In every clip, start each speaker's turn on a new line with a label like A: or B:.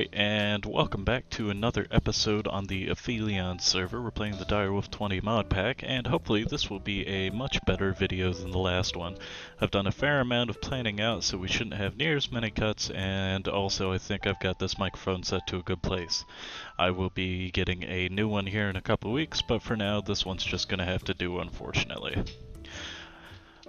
A: Alright, and welcome back to another episode on the Aphelion server. We're playing the Direwolf20 mod pack, and hopefully this will be a much better video than the last one. I've done a fair amount of planning out, so we shouldn't have near as many cuts, and also I think I've got this microphone set to a good place. I will be getting a new one here in a couple of weeks, but for now this one's just going to have to do, unfortunately.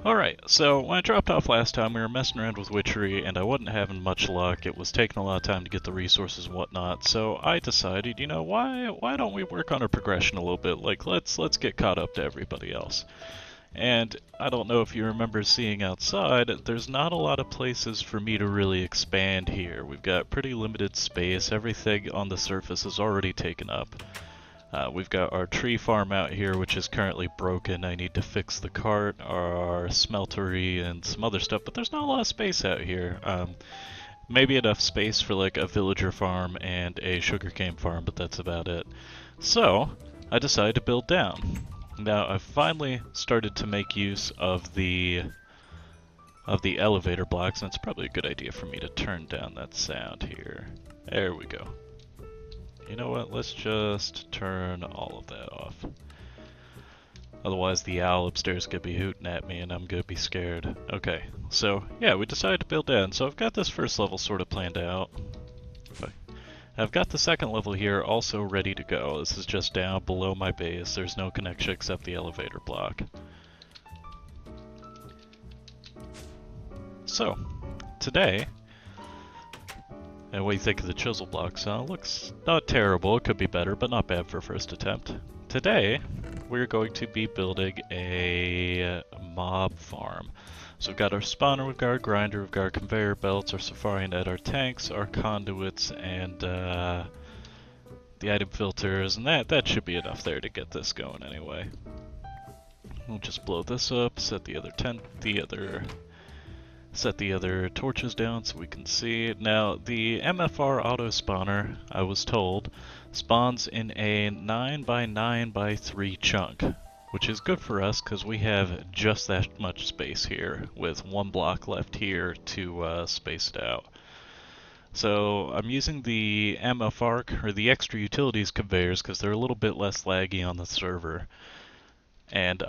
A: Alright, so when I dropped off last time, we were messing around with witchery, and I wasn't having much luck. It was taking a lot of time to get the resources and whatnot, so I decided, you know, why don't we work on our progression a little bit? Like, let's get caught up to everybody else. And I don't know if you remember seeing outside, there's not a lot of places for me to really expand here. We've got pretty limited space, everything on the surface is already taken up. We've got our tree farm out here, which is currently broken. I need to fix the cart, our smeltery, and some other stuff, but there's not a lot of space out here. Maybe enough space for like a villager farm and a sugarcane farm, but that's about it. So, I decided to build down. Now, I've finally started to make use of the elevator blocks, and it's probably a good idea for me to turn down that sound here. There we go. You know what, let's just turn all of that off. Otherwise the owl upstairs could be hooting at me and I'm gonna be scared. Okay, so yeah, we decided to build down. So I've got this first level sort of planned out. I've got the second level here also ready to go. This is just down below my base. There's no connection except the elevator block. So, today, and what do you think of the chisel blocks? Looks not terrible, it could be better, but not bad for a first attempt. Today, we're going to be building a mob farm. So we've got our spawner, we've got our grinder, we've got our conveyor belts, our safari net, our tanks, our conduits, and the item filters, and that should be enough there to get this going anyway. We'll just blow this up, set the other set the other torches down so we can see. Now, the MFR auto spawner, I was told, spawns in a 9x9x3 chunk, which is good for us because we have just that much space here, with one block left here to space it out. So I'm using the MFR, or the extra utilities conveyors, because they're a little bit less laggy on the server. And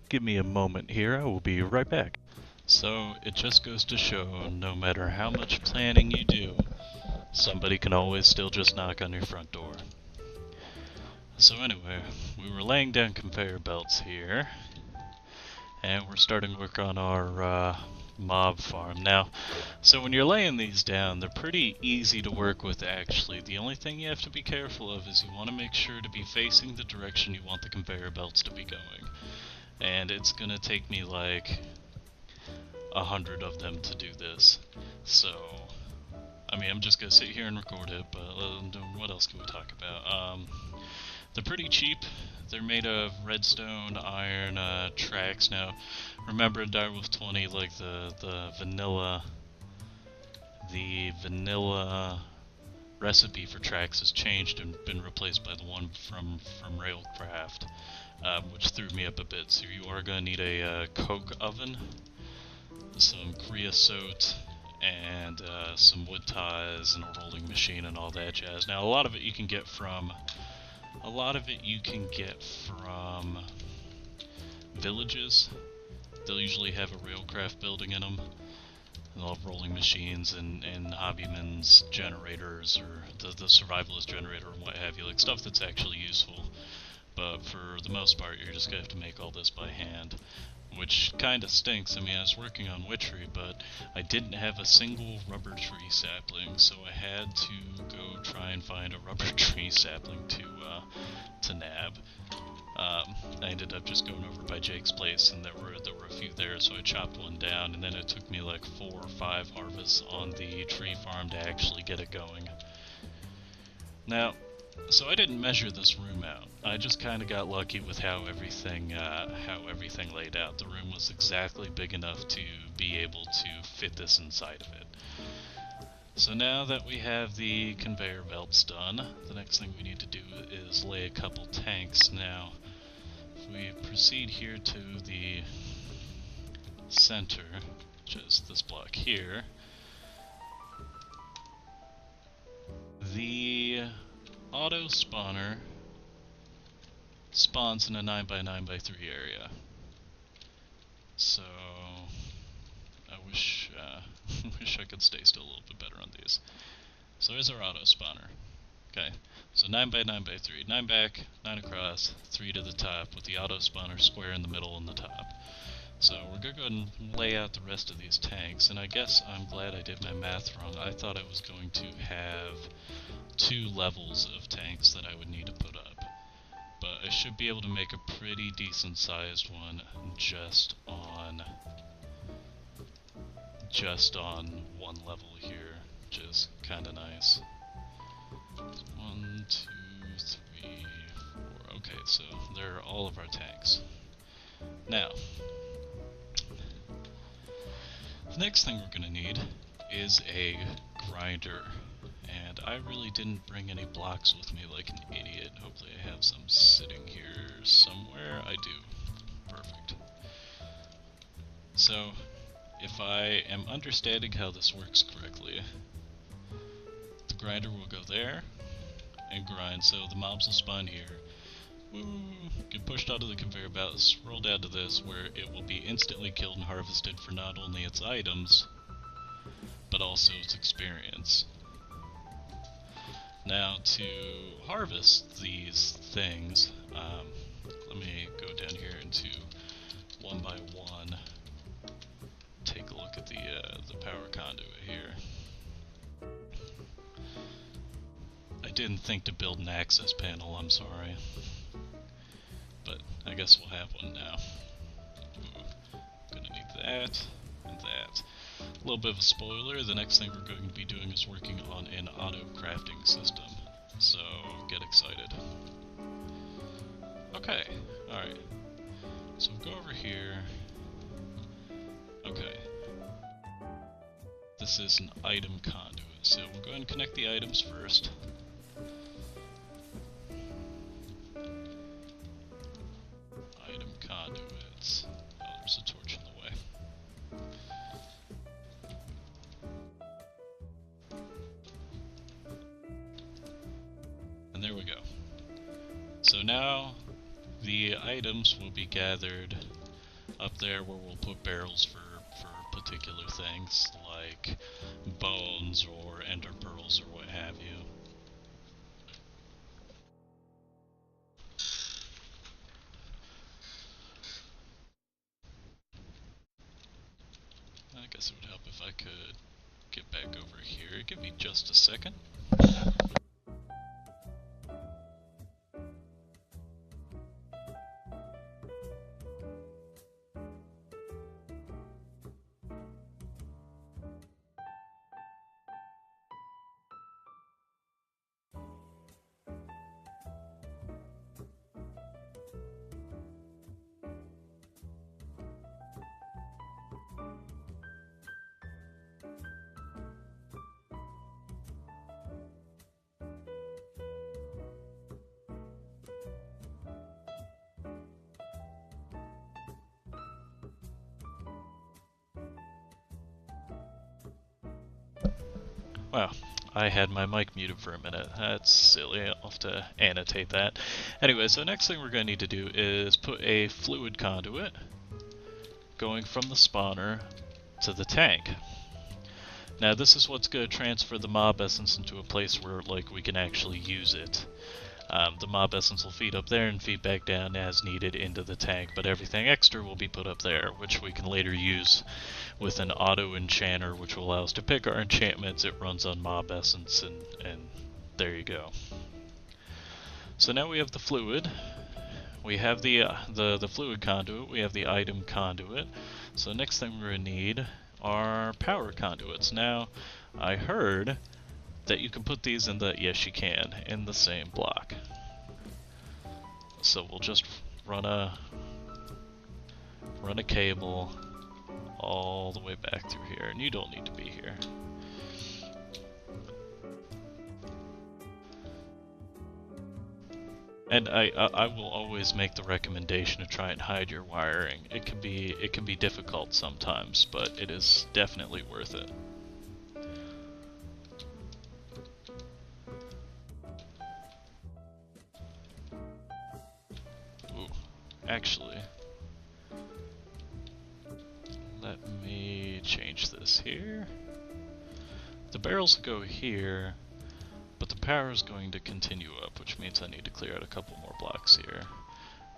A: give me a moment here, I will be right back. So, it just goes to show, no matter how much planning you do, somebody can always still just knock on your front door. So anyway, we were laying down conveyor belts here, and we're starting work on our mob farm. Now, so when you're laying these down, they're pretty easy to work with actually. The only thing you have to be careful of is you want to make sure to be facing the direction you want the conveyor belts to be going. And it's gonna take me like 100 of them to do this. So, I mean, I'm just gonna sit here and record it, but what else can we talk about? They're pretty cheap. They're made of redstone, iron, tracks. Now, remember in Direwolf20, like the vanilla recipe for tracks has changed and been replaced by the one from Railcraft. Which threw me up a bit. So you are going to need a coke oven, some creosote, and some wood ties, and a rolling machine, and all that jazz. Now, a lot of it you can get from villages. They'll usually have a Railcraft building in them. They'll have rolling machines and hobbyman's generators, or the survivalist generator, or what have you, like stuff that's actually useful. But for the most part, you're just going to have to make all this by hand, which kind of stinks. I mean, I was working on witchery, but I didn't have a single rubber tree sapling, so I had to go try and find a rubber tree sapling to nab. I ended up just going over by Jake's place, and there were a few there, so I chopped one down, and then it took me like 4 or 5 harvests on the tree farm to actually get it going. Now, so I didn't measure this room out. I just kind of got lucky with how everything laid out. The room was exactly big enough to be able to fit this inside of it. So now that we have the conveyor belts done, the next thing we need to do is lay a couple tanks. Now, if we proceed here to the center, which is this block here, The auto spawner spawns in a 9x9x3 area. So I wish wish I could stay still a little bit better on these. So here's our auto spawner. Okay, so 9x9x3, 9 back, 9 across, 3 to the top, with the auto spawner square in the middle and the top. So we're going to go ahead and lay out the rest of these tanks, and I guess I'm glad I did my math wrong. I thought I was going to have 2 levels of tanks that I would need to put up. But I should be able to make a pretty decent sized one just on one level here, which is kind of nice. 1, 2, 3, 4. Okay, so there are all of our tanks. Now, the next thing we're going to need is a grinder, and I really didn't bring any blocks with me like an idiot. Hopefully I have some sitting here somewhere. I do. Perfect. So, if I am understanding how this works correctly, the grinder will go there and grind, so the mobs will spawn here. Woo! Get pushed onto the conveyor belt, roll down to this, where it will be instantly killed and harvested for not only its items, but also its experience. Now, to harvest these things, let me go down here into 1 by 1. Take a look at the power conduit here. I didn't think to build an access panel, I'm sorry. But I guess we'll have one now. Gonna need that and that. A little bit of a spoiler, the next thing we're going to be doing is working on an auto crafting system. So get excited. Okay, alright. So we'll go over here. Okay. This is an item conduit, so we'll go ahead and connect the items first. Item conduits. Oh, there's a torch in the way. And there we go. So now the items will be gathered up there where we'll put barrels for particular things like bones or ender pearls or what have you. I guess it would help if I could get back over here. Give me just a second. Wow, I had my mic muted for a minute. That's silly. I'll have to annotate that. Anyway, so next thing we're going to need to do is put a fluid conduit going from the spawner to the tank. Now this is what's going to transfer the mob essence into a place where we can actually use it. The mob essence will feed up there and feed back down as needed into the tank, but everything extra will be put up there, which we can later use with an auto enchanter, which will allow us to pick our enchantments. It runs on mob essence, and there you go. So now we have the fluid, we have the fluid conduit, we have the item conduit. So next thing we're going to need are power conduits. Now, I heard that you can put these in the, yes you can, in the same block. So we'll just run a cable all the way back through here, and you don't need to be here. And I will always make the recommendation to try and hide your wiring. It can be difficult sometimes, but it is definitely worth it. actually, let me change this here. The barrels go here, but the power is going to continue up, which means I need to clear out a couple more blocks here.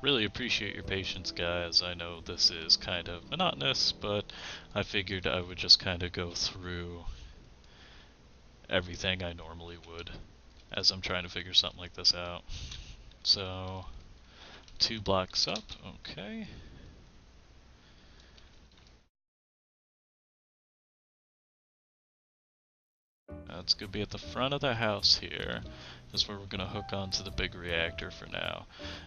A: Really appreciate your patience, guys. I know this is kind of monotonous, but I figured I would just kind of go through everything I normally would as I'm trying to figure something like this out. So, 2 blocks up, okay. That's going to be at the front of the house here. That's where we're going to hook onto the big reactor for now.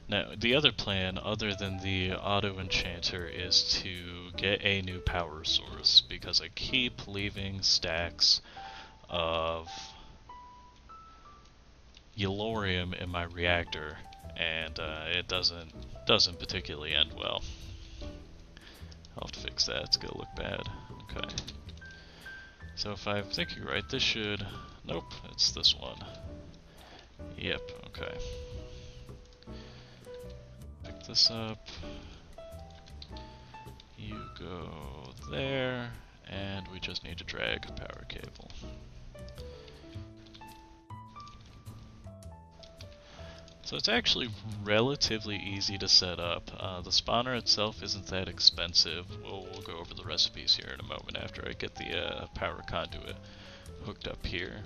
A: Now, the other plan, other than the auto enchanter, is to get a new power source, because I keep leaving stacks of Yellorium in my reactor, and it doesn't particularly end well. I'll have to fix that. It's going to look bad. Okay. So if I'm thinking right, this should... Nope, it's this one. Yep, okay. Pick this up. You go there, and we just need to drag a power cable. So it's actually relatively easy to set up. The spawner itself isn't that expensive. We'll go over the recipes here in a moment after I get the power conduit hooked up here.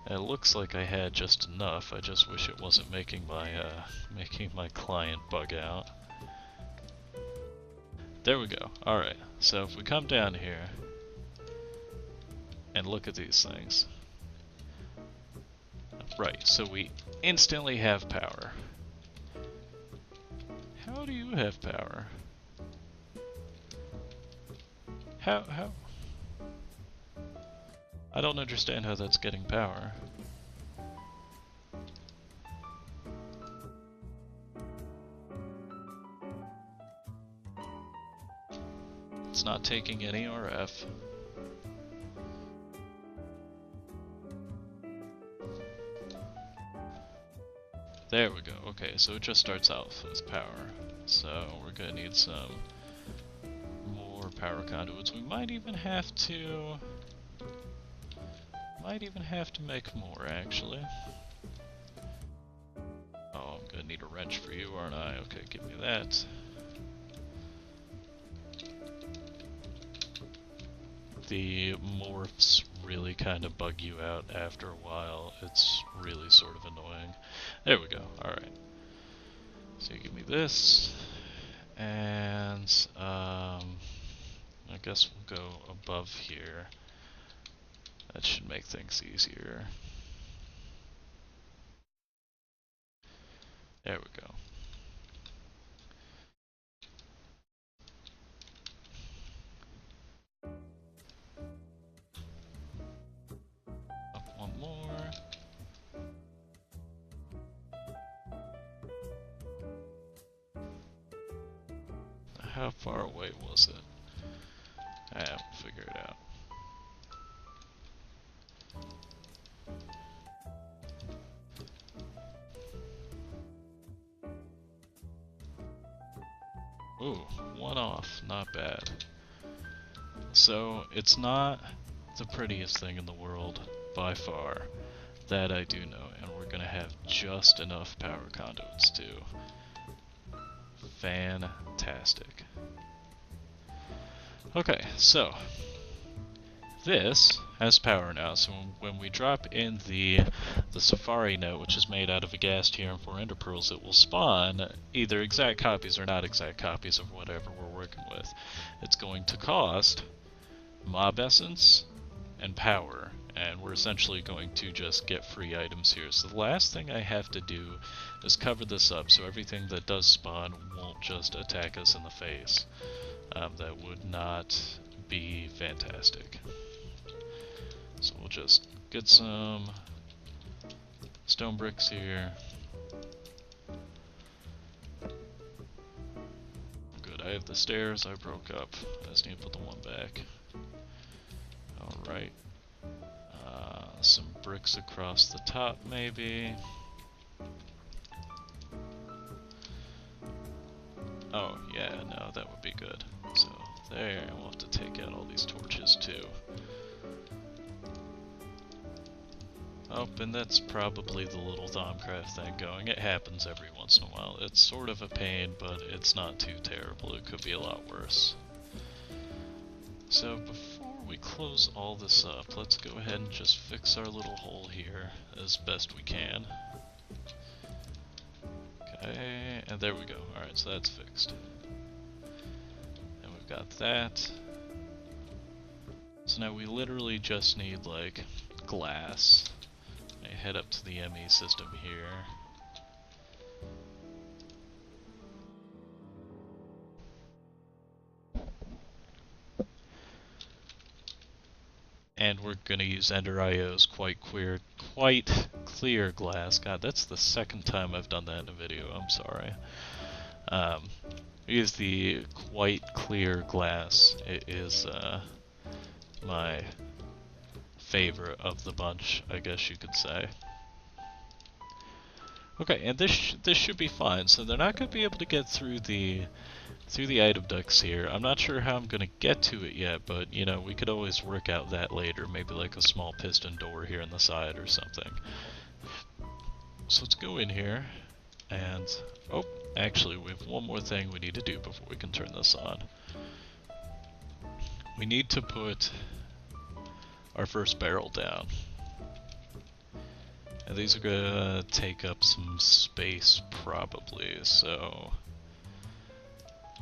A: It looks like I had just enough. I just wish it wasn't making my client bug out. There we go. Alright, so if we come down here and look at these things. Right, so we instantly have power. How do you have power? How? I don't understand how that's getting power. It's not taking any RF. There we go. Okay, so it just starts out with power. So we're gonna need some more power conduits. We might even have to make more, actually. Oh, I'm gonna need a wrench for you, aren't I? Okay, give me that. The morphs really kind of bug you out after a while. It's really sort of annoying. There we go. Alright. So you give me this, and I guess we'll go above here. That should make things easier. There we go. Up one more. How far away was it? I have to figure it out. Ooh, 1 off, not bad. So, it's not the prettiest thing in the world, by far. That I do know, and we're gonna have just enough power conduits too. Fantastic. Okay, so this has power now, so when we drop in the Safari note, which is made out of a gas tier and 4 ender pearls, it will spawn either exact copies or not exact copies of whatever we're working with. It's going to cost mob essence and power, and we're essentially going to just get free items here. So the last thing I have to do is cover this up so everything that does spawn won't just attack us in the face. That would not be fantastic. So we'll just get some stone bricks here. Good, I have the stairs I broke up. I just need to put the one back. Alright. Some bricks across the top maybe. Oh, yeah, no, that would be good. So, there, we'll have to take out all these torches, too. Oh, and that's probably the little Thaumcraft thing going. It happens every once in a while. It's sort of a pain, but it's not too terrible. It could be a lot worse. So, before we close all this up, let's go ahead and just fix our little hole here as best we can. Okay, and there we go. Alright, so that's fixed. And we've got that. So now we literally just need, like, glass. I head up to the ME system here. And we're gonna use Ender IO's quite clear glass. God, that's the second time I've done that in a video, I'm sorry. Use the quite clear glass. It is my favorite of the bunch, I guess you could say. Okay, and this should be fine. So they're not going to be able to get through the item ducts here. I'm not sure how I'm going to get to it yet, but you know, we could always work out that later. Maybe like a small piston door here on the side or something. So let's go in here, and oh, actually we have one more thing we need to do before we can turn this on. We need to put our first barrel down. And these are gonna take up some space probably, so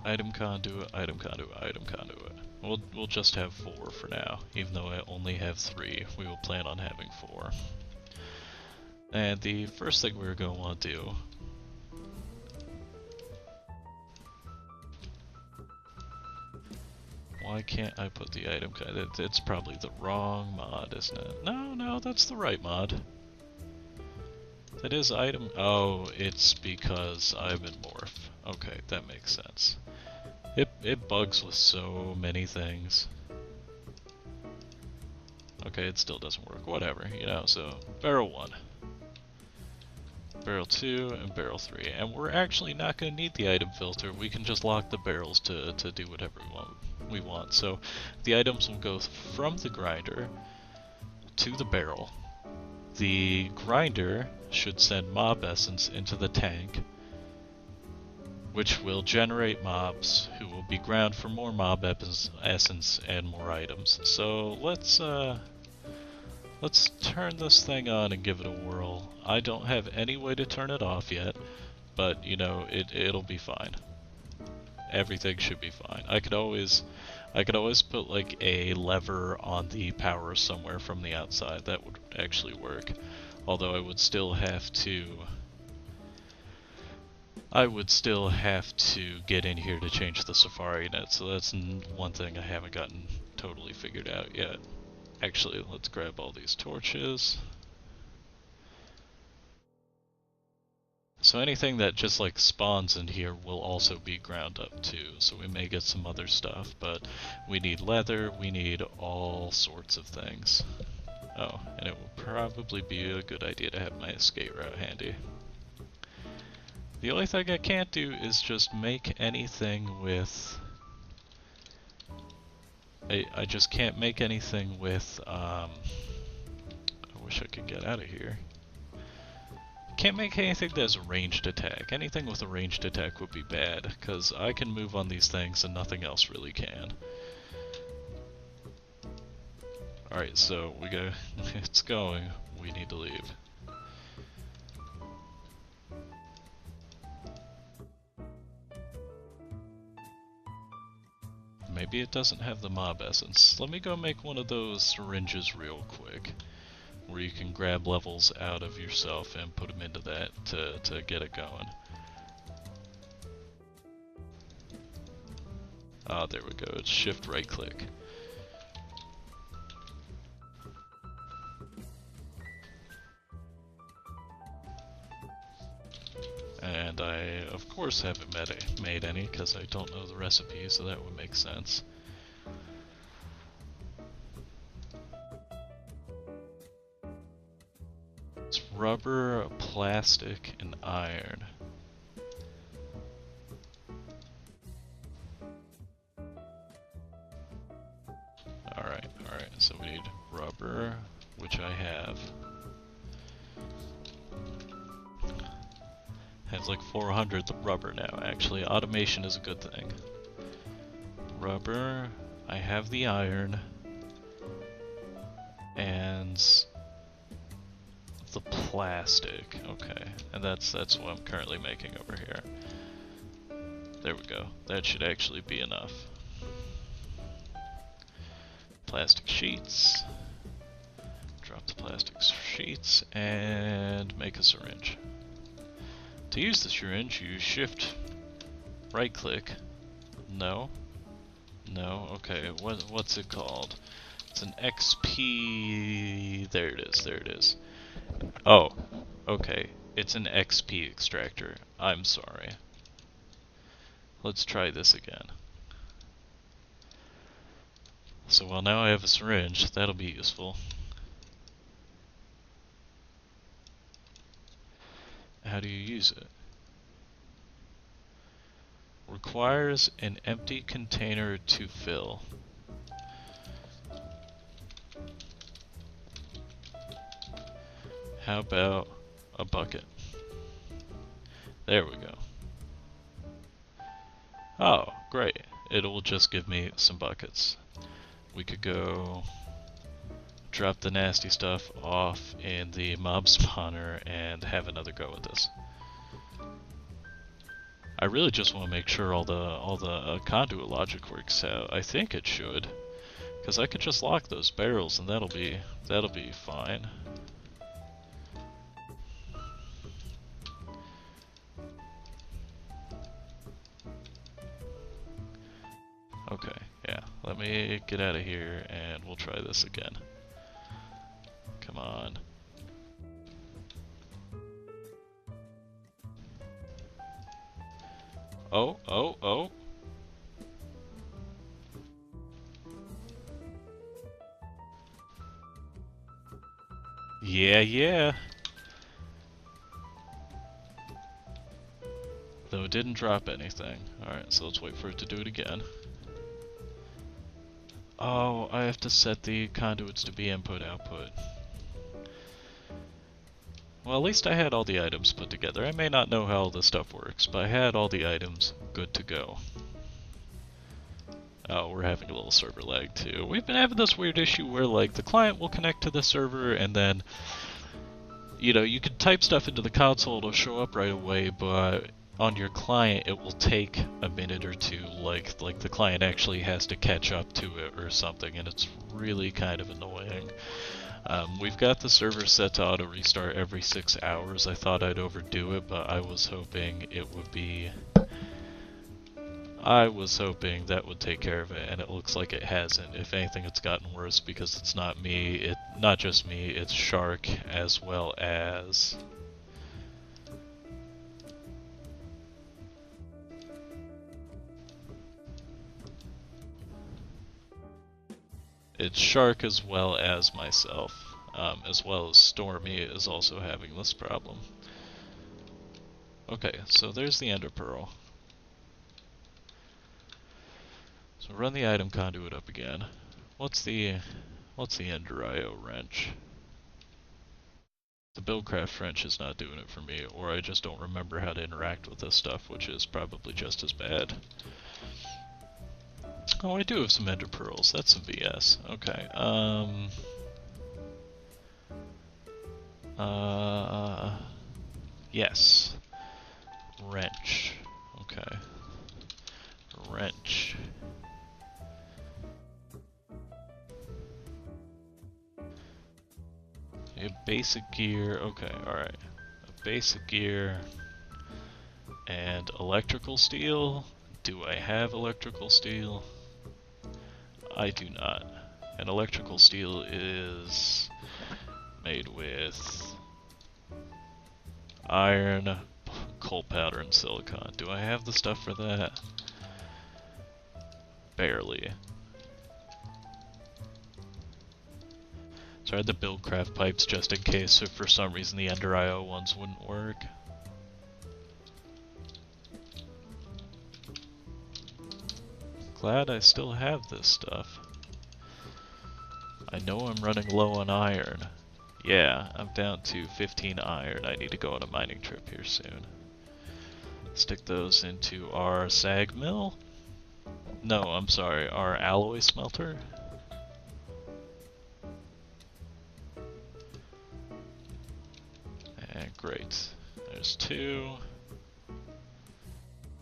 A: item conduit, item conduit, item conduit. We'll just have 4 for now, even though I only have 3. We will plan on having 4. And the first thing we're gonna want to do why can't I put the item code? It's probably the wrong mod, isn't it? No, that's the right mod. That is item. Oh, it's because I'm in morph. Okay, that makes sense. It bugs with so many things. Okay, it still doesn't work. Whatever, you know. So barrel 1, barrel 2, and barrel 3. And we're actually not going to need the item filter. We can just lock the barrels to do whatever we want. So the items will go from the grinder to the barrel. The grinder should send mob essence into the tank, which will generate mobs who will be ground for more mob essence and more items. So let's turn this thing on and give it a whirl. I don't have any way to turn it off yet, but you know, it'll be fine. Everything should be fine. I could always put like a lever on the power somewhere from the outside. That would actually work. Although I would still have to get in here to change the Safari net, so that's one thing I haven't gotten totally figured out yet. Actually, let's grab all these torches. So anything that just like spawns in here will also be ground up too, so we may get some other stuff, but we need leather, we need all sorts of things. Oh, and it will probably be a good idea to have my escape route handy. The only thing I can't do is just make anything with... I just can't make anything with, I wish I could get out of here. Can't make anything that has a ranged attack. Anything with a ranged attack would be bad, because I can move on these things and nothing else really can. Alright, so we go, it's going, we need to leave. Maybe it doesn't have the mob essence. Let me go make one of those syringes real quick, where you can grab levels out of yourself and put them into that to get it going. Ah, there we go, it's shift right click. And I, of course, haven't made any because I don't know the recipe, so that would make sense. It's rubber, plastic, and iron. Alright, so we need rubber, which I have. Has like 400 rubber now, actually. Automation is a good thing. Rubber, I have the iron, and the plastic. Okay, and that's what I'm currently making over here. There we go. That should actually be enough. Plastic sheets. Drop the plastic sheets and make a syringe. To use the syringe, you shift right click. No. Okay, what's it called? It's an XP. There it is. Oh, okay. It's an XP extractor. I'm sorry. Let's try this again. So, well, now I have a syringe. That'll be useful. How do you use it? Requires an empty container to fill. How about a bucket? There we go. Oh, great. It'll just give me some buckets. We could go drop the nasty stuff off in the mob spawner and have another go at this. I really just want to make sure all the conduit logic works out. I think it should, because I could just lock those barrels and that'll be fine. Okay, yeah. Let me get out of here and we'll try this again. Come on. Oh. Yeah. Though it didn't drop anything. Alright, so let's wait for it to do it again. Oh, I have to set the conduits to be input-output. Well, at least I had all the items put together. I may not know how all this stuff works, but I had all the items good to go. Oh, we're having a little server lag too. We've been having this weird issue where, like, the client will connect to the server and then, you know, you can type stuff into the console, it'll show up right away, but on your client it will take a minute or two, like the client actually has to catch up to it or something, and it's really kind of annoying. We've got the server set to auto restart every 6 hours. I thought I'd overdo it, but I was hoping that would take care of it, and it looks like it hasn't. If anything, it's gotten worse because it's not me, not just me, it's Shark as well as myself, as well as Stormy is also having this problem. Okay, so there's the Ender Pearl. So run the item conduit up again. What's the Ender IO wrench? The Buildcraft wrench is not doing it for me, or I just don't remember how to interact with this stuff, which is probably just as bad. Oh, I do have some Ender Pearls. That's some BS. Okay, yes. Wrench. Okay. Wrench. A basic gear. Okay, alright. A basic gear. And electrical steel. Do I have electrical steel? I do not. And electrical steel is made with iron, coal powder, and silicon. Do I have the stuff for that? Barely. It's So I had to build craft pipes just in case if for some reason the Ender IO ones wouldn't work. Glad I still have this stuff. I know I'm running low on iron. Yeah, I'm down to 15 iron. I need to go on a mining trip here soon. Stick those into our sag mill. No, I'm sorry, our alloy smelter. And great. There's 2.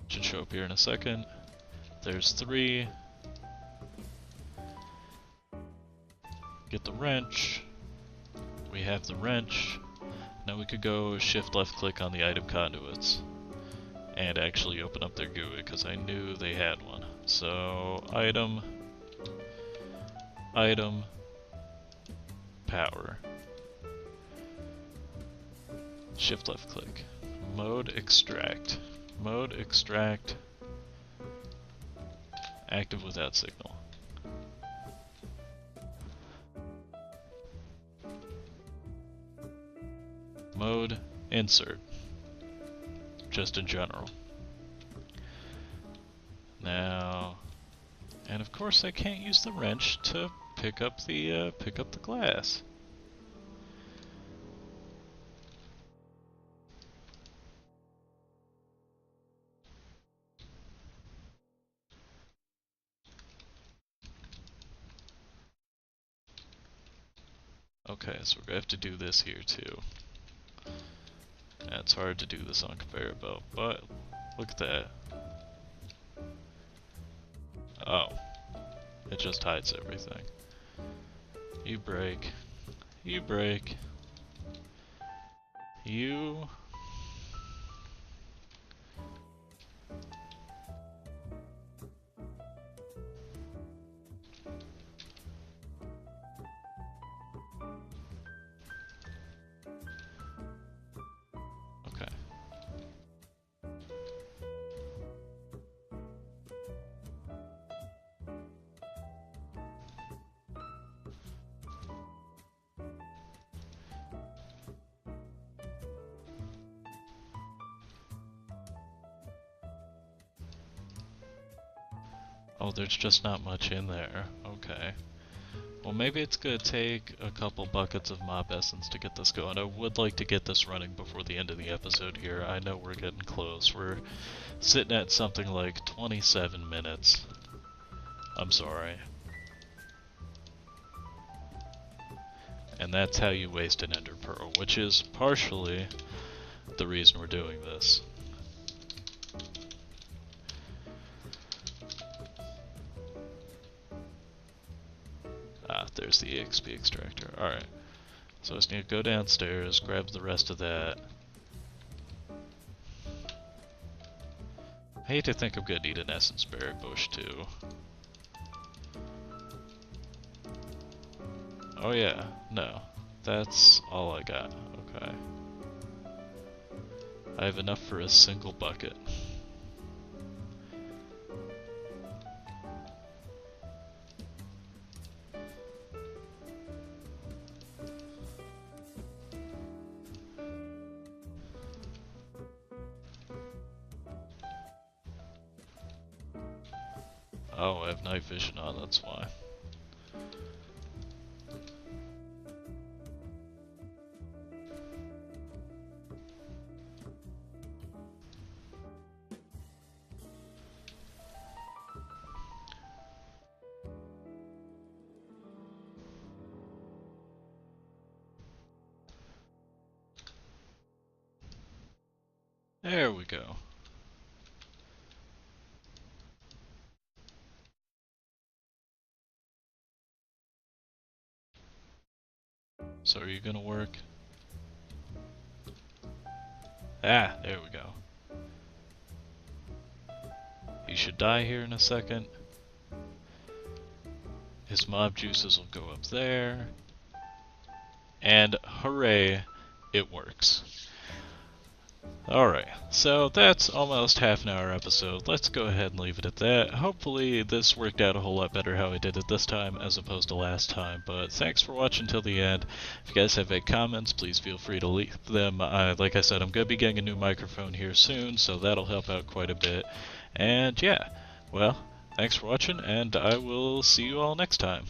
A: Should show up here in a second. There's 3. Get the wrench. We have the wrench. Now we could go shift left click on the item conduits and actually open up their GUI because I knew they had one. So item, item, power. Shift left click. Mode extract. Mode extract. Active without signal. Mode insert. Just in general. Now, and of course I can't use the wrench to pick up the glass. Okay, so we're gonna have to do this here too. Yeah, it's hard to do this on conveyor belt, but look at that. Oh, it just hides everything. You break. You break. You. Okay. Oh, there's just not much in there. Okay. Well, maybe it's gonna take a couple buckets of mob essence to get this going. I would like to get this running before the end of the episode here. I know we're getting close. We're sitting at something like 27 minutes. I'm sorry. And that's how you waste an ender pearl, which is partially the reason we're doing this. Ah, there's the EXP extractor. Alright. So I just need to go downstairs, grab the rest of that. I hate to think I'm gonna need an essence berry bush too. Oh yeah, no. That's all I got. Okay. I have enough for a single bucket. Oh, I have night vision on, that's why. There we go. So are you gonna work? Ah, there we go. He should die here in a second. His mob juices will go up there. And hooray, it works. Alright, so that's almost half an hour episode. Let's go ahead and leave it at that. Hopefully this worked out a whole lot better how I did it this time as opposed to last time. But thanks for watching till the end. If you guys have any comments, please feel free to leave them. Like I said, I'm going to be getting a new microphone here soon, so that'll help out quite a bit. And yeah, well, thanks for watching, and I will see you all next time.